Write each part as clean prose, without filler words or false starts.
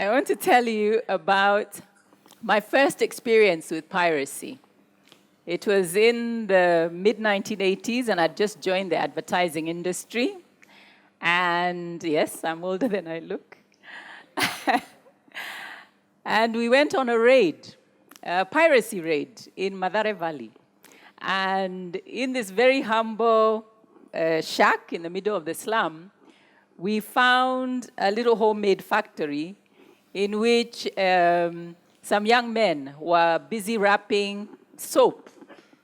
I want to tell you about my first experience with piracy. It was in the mid-1980s, and I'd just joined the advertising industry. And yes, I'm older than I look. And we went on a raid, a piracy raid in Mathare Valley. And in this very humble shack in the middle of the slum, we found a little homemade factory in which some young men were busy wrapping soap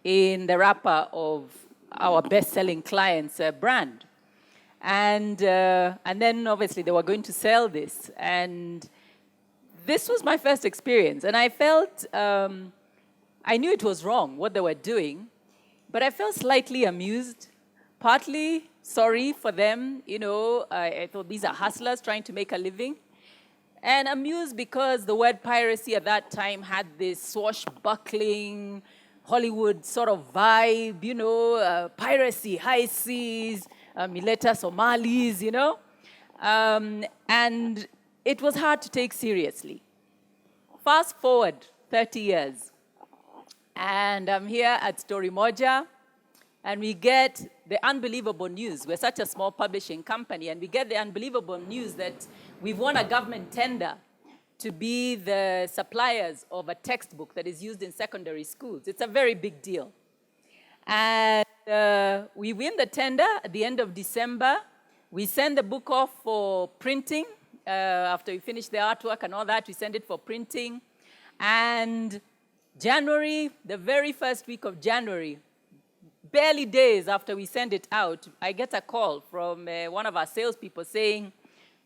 in the wrapper of our best-selling client's brand. And then, obviously, they were going to sell this. And this was my first experience. And I felt, I knew it was wrong, what they were doing, but I felt slightly amused, partly sorry for them. You know, I thought these are hustlers trying to make a living. And amused because the word piracy at that time had this swashbuckling, Hollywood sort of vibe, you know, piracy, high seas, Mileta Somalis, you know. And it was hard to take seriously. Fast forward 30 years, and I'm here at Storymoja, and we get the unbelievable news. We're such a small publishing company, and we get the unbelievable news that we've won a government tender to be the suppliers of a textbook that is used in secondary schools. It's a very big deal. And we win the tender at the end of December. We send the book off for printing. After we finish the artwork and all that, we send it for printing. And January, the very first week of January, barely days after we send it out, I get a call from one of our salespeople saying,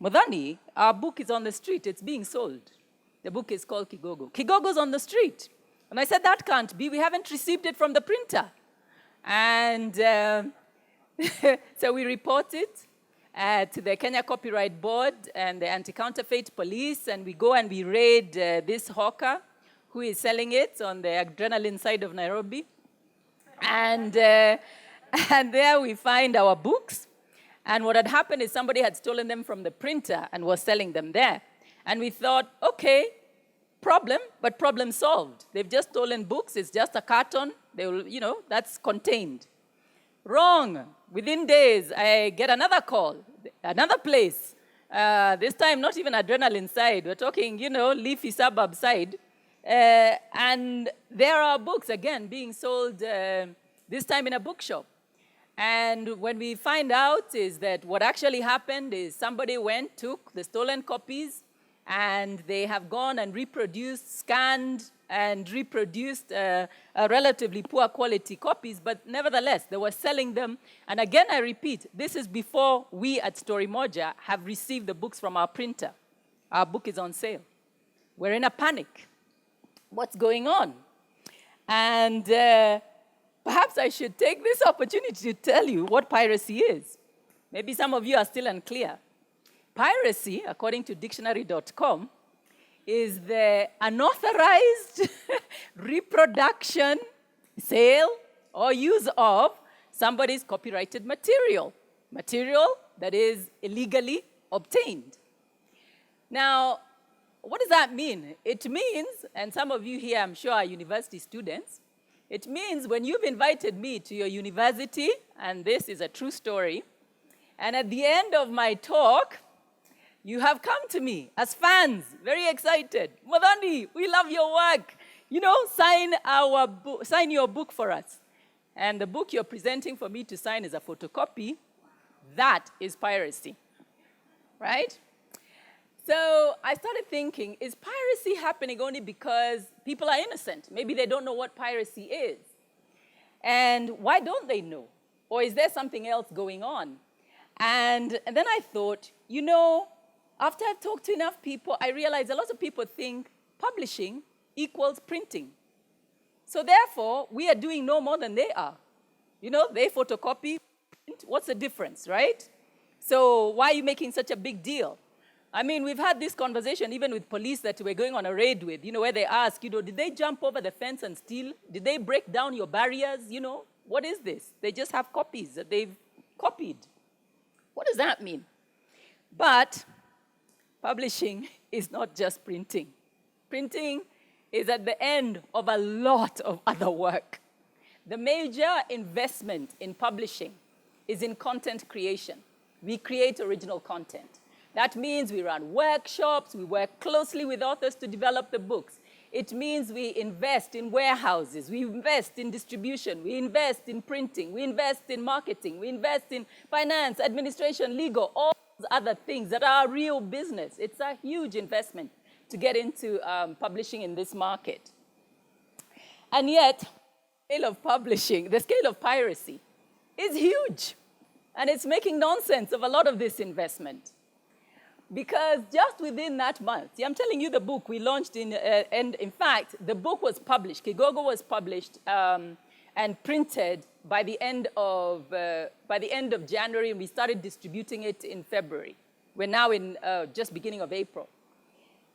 Muthoni, our book is on the street. It's being sold. The book is called Kigogo. Kigogo's on the street. And I said, that can't be. We haven't received it from the printer. And so we report it to the Kenya Copyright Board and the Anti-Counterfeit Police, and we go and we raid this hawker who is selling it on the adrenaline side of Nairobi. And there we find our books. And what had happened is somebody had stolen them from the printer and was selling them there. And we thought, okay, problem, but problem solved. They've just stolen books. It's just a carton. They will, you know, that's contained. Wrong. Within days, I get another call, another place. This time, not even adrenaline side. We're talking, you know, leafy suburb side. And there are books, again, being sold, this time in a bookshop. And when we find out is that what actually happened is somebody went, took the stolen copies, and they have gone and reproduced, scanned, and reproduced relatively poor quality copies, but nevertheless, they were selling them. And again, I repeat, this is before we at Storymoja have received the books from our printer. Our book is on sale. We're in a panic. What's going on? And perhaps I should take this opportunity to tell you what piracy is. Maybe some of you are still unclear. Piracy, according to dictionary.com, is the unauthorized reproduction, sale, or use of somebody's copyrighted material that is illegally obtained. Now, what does that mean? It means, and some of you here, I'm sure, are university students, it means when you've invited me to your university, and this is a true story, and at the end of my talk, you have come to me as fans, very excited. Muthoni, we love your work. You know, sign your book for us. And the book you're presenting for me to sign is a photocopy. That is piracy, right? So I started thinking, is piracy happening only because people are innocent? Maybe they don't know what piracy is. And why don't they know? Or is there something else going on? And then I thought, you know, after I've talked to enough people, I realized a lot of people think publishing equals printing. So therefore, we are doing no more than they are. You know, they photocopy. What's the difference, right? So why are you making such a big deal? I mean, we've had this conversation even with police that we're going on a raid with, you know, where they ask, you know, did they jump over the fence and steal? Did they break down your barriers? You know, what is this? They just have copies that they've copied. What does that mean? But publishing is not just printing. Printing is at the end of a lot of other work. The major investment in publishing is in content creation. We create original content. That means we run workshops, we work closely with authors to develop the books. It means we invest in warehouses, we invest in distribution, we invest in printing, we invest in marketing, we invest in finance, administration, legal, all those other things that are real business. It's a huge investment to get into publishing in this market. And yet, the scale of publishing, the scale of piracy is huge. And it's making nonsense of a lot of this investment. Because just within that month, see, I'm telling you the book we launched and in fact, the book was published, Kigogo was published and printed by the end of January, and we started distributing it in February. We're now in just beginning of April.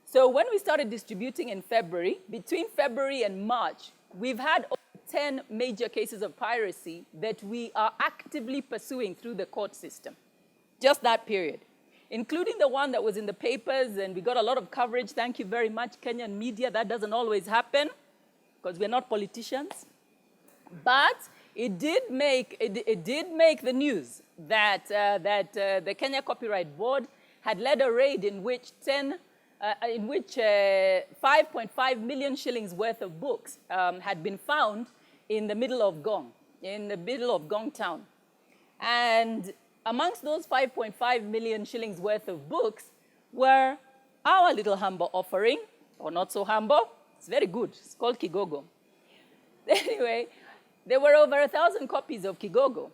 So when we started distributing in February, between February and March, we've had 10 major cases of piracy that we are actively pursuing through the court system. Just that period. Including the one that was in the papers, and we got a lot of coverage. Thank you very much, Kenyan media. That doesn't always happen, because we're not politicians. But it did make the news that the Kenya Copyright Board had led a raid in which 5.5 million shillings worth of books had been found in the middle of Gong town. And amongst those 5.5 million shillings worth of books were our little humble offering, or not so humble. It's very good. It's called Kigogo. Anyway, there were over 1,000 copies of Kigogo.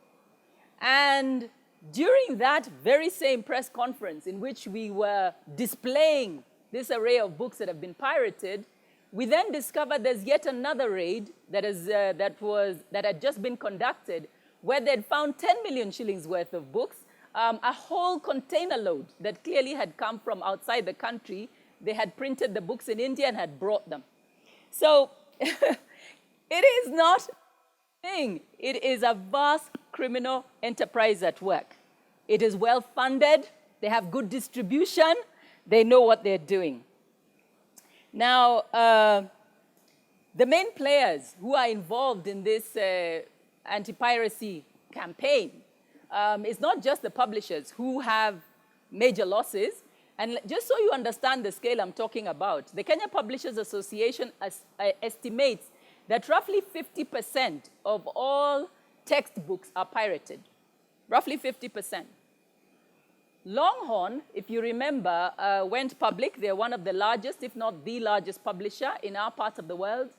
And during that very same press conference in which we were displaying this array of books that have been pirated, we then discovered there's yet another raid that had just been conducted, where they'd found 10 million shillings worth of books, a whole container load that clearly had come from outside the country. They had printed the books in India and had brought them. So it is not a thing. It is a vast criminal enterprise at work. It is well funded. They have good distribution. They know what they're doing. Now, the main players who are involved in this anti-piracy campaign is not just the publishers who have major losses. And just so you understand the scale I'm talking about, the Kenya Publishers Association estimates that roughly 50% of all textbooks are pirated. Roughly 50%. Longhorn, if you remember, went public. They're one of the largest, if not the largest publisher in our part of the world.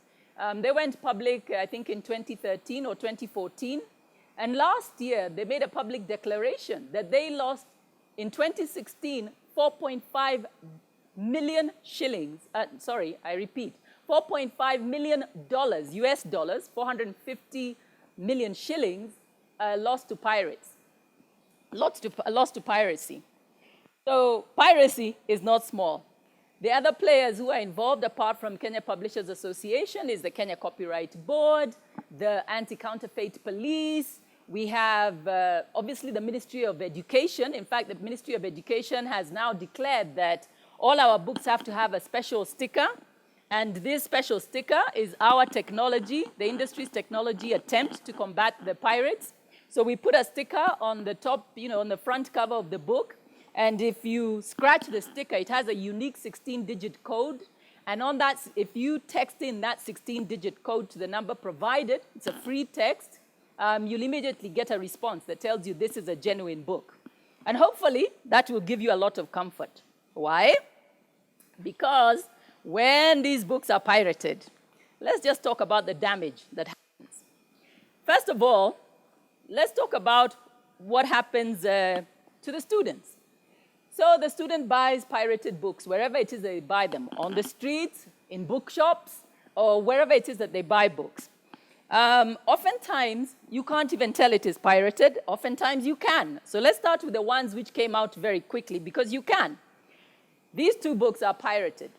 They went public, I think, in 2013 or 2014. And last year, they made a public declaration that they lost, in 2016, 4.5 million shillings. Sorry, I repeat, $4.5 million, US dollars, 450 million shillings lost to pirates. Lost to piracy. So piracy is not small. The other players who are involved, apart from Kenya Publishers Association, is the Kenya Copyright Board, the Anti-Counterfeit Police. We have, obviously, the Ministry of Education. In fact, the Ministry of Education has now declared that all our books have to have a special sticker. And this special sticker is our technology, the industry's technology attempt to combat the pirates. So we put a sticker on the top, on the front cover of the book. And if you scratch the sticker, it has a unique 16-digit code. And on that, if you text in that 16-digit code to the number provided, it's a free text, you'll immediately get a response that tells you this is a genuine book. And hopefully, that will give you a lot of comfort. Why? Because when these books are pirated, let's just talk about the damage that happens. First of all, let's talk about what happens to the students. So the student buys pirated books wherever it is they buy them, on the streets, in bookshops, or wherever it is that they buy books. Oftentimes, you can't even tell it is pirated. Oftentimes, you can. So let's start with the ones which came out very quickly, because you can. These two books are pirated.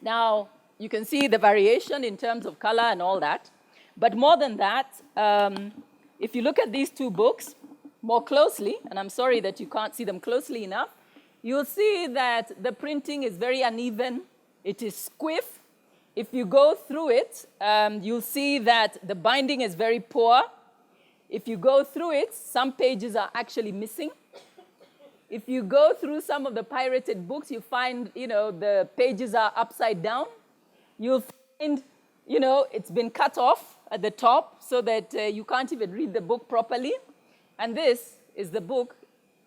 Now, you can see the variation in terms of color and all that. But more than that, if you look at these two books more closely, and I'm sorry that you can't see them closely enough, you'll see that the printing is very uneven. It is squiff. If you go through it, you'll see that the binding is very poor. If you go through it, some pages are actually missing. If you go through some of the pirated books, you find, the pages are upside down. You'll find, it's been cut off at the top so that you can't even read the book properly. And this is the book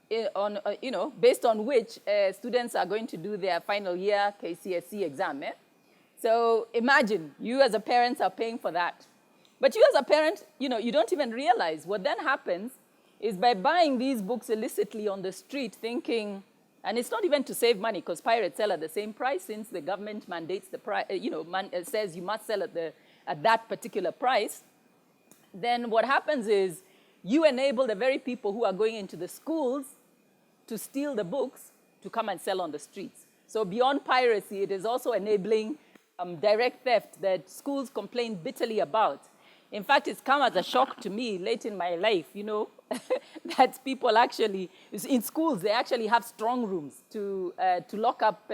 based on which students are going to do their final year KCSE exam. So imagine, you as a parent are paying for that. But you as a parent, you don't even realize what then happens is by buying these books illicitly on the street thinking, and it's not even to save money because pirates sell at the same price since the government mandates the price, says you must sell at that particular price, then what happens is you enable the very people who are going into the schools to steal the books to come and sell on the streets. So beyond piracy, it is also enabling direct theft that schools complain bitterly about. In fact, it's come as a shock to me late in my life, that people actually, in schools, they actually have strong rooms to lock up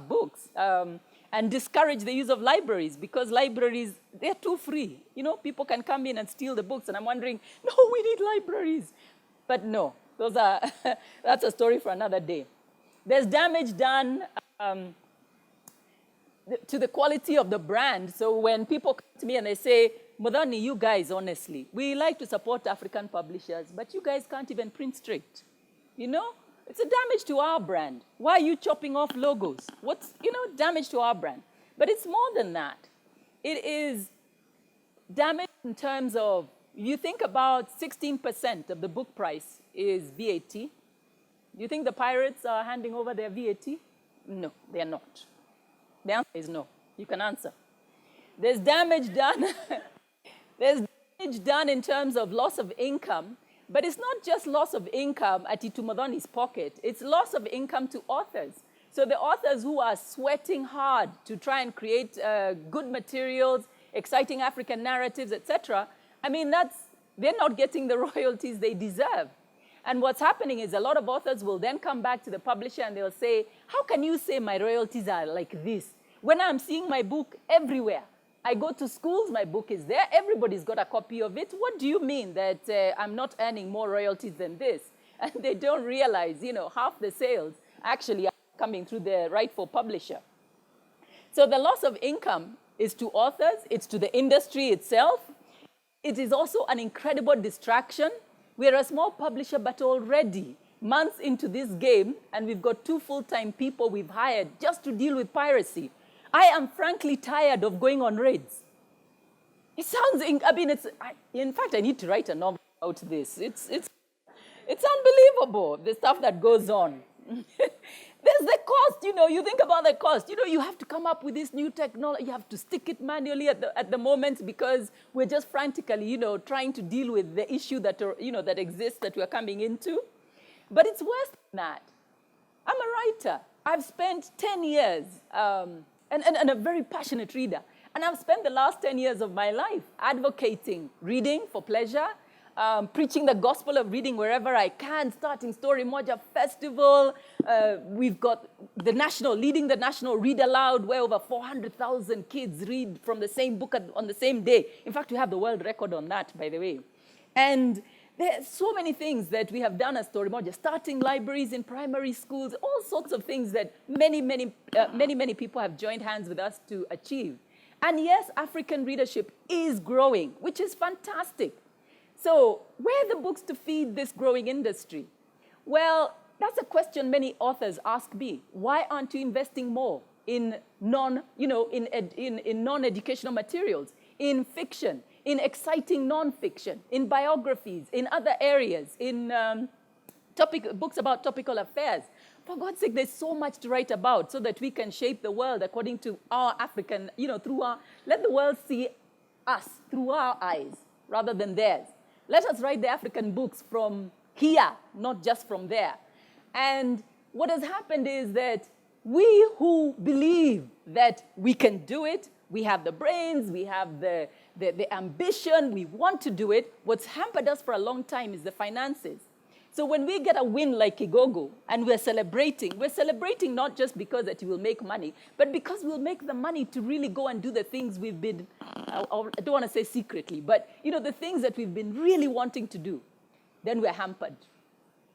books and discourage the use of libraries because libraries, they're too free. People can come in and steal the books, and I'm wondering, no, we need libraries. But no, that's a story for another day. There's damage done to the quality of the brand. So when people come to me and they say, Muthoni, you guys, honestly, we like to support African publishers, but you guys can't even print straight. It's a damage to our brand. Why are you chopping off logos? What's, damage to our brand? But it's more than that. It is damage in terms of, you think about 16% of the book price is VAT. Do you think the pirates are handing over their VAT? No, they're not. The answer is no. You can answer. There's damage done. There's damage done in terms of loss of income, but it's not just loss of income at Itu Muthoni's pocket. It's loss of income to authors. So the authors who are sweating hard to try and create good materials, exciting African narratives, etc., they're not getting the royalties they deserve. And what's happening is a lot of authors will then come back to the publisher and they'll say, how can you say my royalties are like this? When I'm seeing my book everywhere, I go to schools, my book is there, everybody's got a copy of it. What do you mean that I'm not earning more royalties than this? And they don't realize, half the sales actually are coming through the rightful publisher. So the loss of income is to authors, it's to the industry itself. It is also an incredible distraction. We're a small publisher, but already months into this game, and we've got 2 full-time people we've hired just to deal with piracy. I am frankly tired of going on raids. It sounds, in fact, I need to write a novel about this. It's unbelievable, the stuff that goes on. There's the cost, you think about the cost. You have to come up with this new technology. You have to stick it manually at the moment because we're just frantically, trying to deal with the issue that, that exists that we're coming into. But it's worse than that. I'm a writer. I've spent 10 years, and a very passionate reader. And I've spent the last 10 years of my life advocating reading for pleasure, preaching the gospel of reading wherever I can, starting Storymoja Festival. We've got leading the national read aloud, where over 400,000 kids read from the same book on the same day. In fact, we have the world record on that, by the way. And there are so many things that we have done as Storymoja, starting libraries in primary schools, all sorts of things that many people have joined hands with us to achieve. And yes, African readership is growing, which is fantastic. So where are the books to feed this growing industry? Well, that's a question many authors ask me. Why aren't you investing more in non-educational materials, in fiction, in exciting non-fiction, in biographies, in other areas, in books about topical affairs? For God's sake, there's so much to write about so that we can shape the world according to our African, let the world see us through our eyes rather than theirs. Let us write the African books from here, not just from there. And what has happened is that we who believe that we can do it, we have the brains, we have the ambition, we want to do it, what's hampered us for a long time is the finances. So when we get a win like Kigogo and we're celebrating not just because that you will make money, but because we'll make the money to really go and do the things we've been, I don't want to say secretly, but the things that we've been really wanting to do, then we're hampered.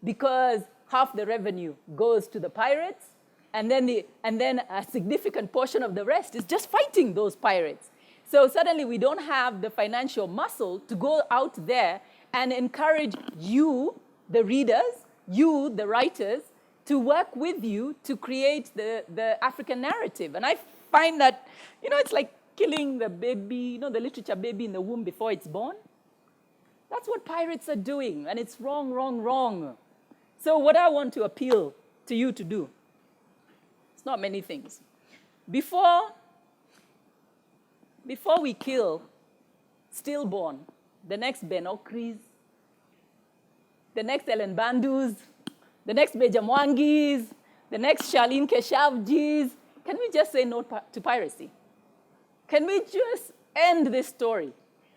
Because half the revenue goes to the pirates, and then a significant portion of the rest is just fighting those pirates. So suddenly we don't have the financial muscle to go out there and encourage you, the readers, you, the writers, to work with you to create the African narrative. And I find that, it's like killing the baby, the literature baby in the womb before it's born. That's what pirates are doing, and it's wrong, wrong, wrong. So what I want to appeal to you to do, it's not many things. Before we kill stillborn, the next Ben Okris, the next Ellen Bandus, the next Bejamwangis, the next Charlene Keshavjis, can we just say no to piracy? Can we just end this story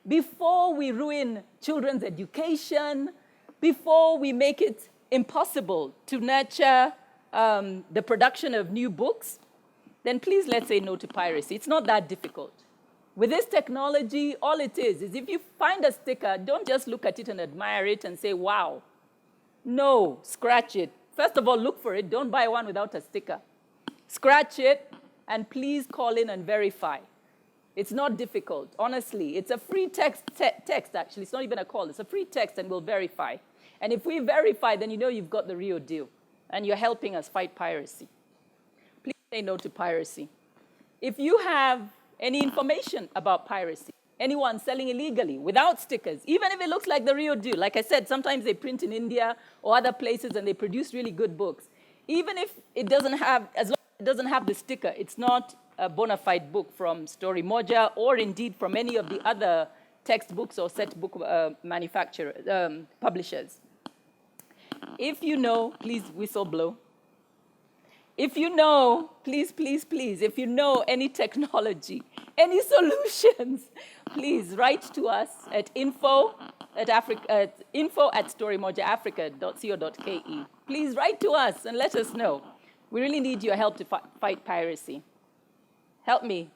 before we ruin children's education, before we make it impossible to nurture the production of new books? Then please let's say no to piracy. It's not that difficult. With this technology, all it is if you find a sticker, don't just look at it and admire it and say, wow. No, scratch it. First of all, look for it. Don't buy one without a sticker. Scratch it, and please call in and verify. It's not difficult, honestly. It's a free text, actually. It's not even a call. It's a free text, and we'll verify. And if we verify, then you've got the real deal, and you're helping us fight piracy. Please say no to piracy. If you have any information about piracy, anyone selling illegally without stickers, even if it looks like the real deal, like I said, sometimes they print in India or other places and they produce really good books. Even if it doesn't have, as long as it doesn't have the sticker, it's not a bona fide book from Storymoja or indeed from any of the other textbooks or set book publishers. If you know, please whistle blow. If you know, please, please, please, if you know any technology, any solutions, please write to us at info@storymojaafrica.co.ke. Please write to us and let us know. We really need your help to fight piracy. Help me.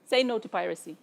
Say no to piracy.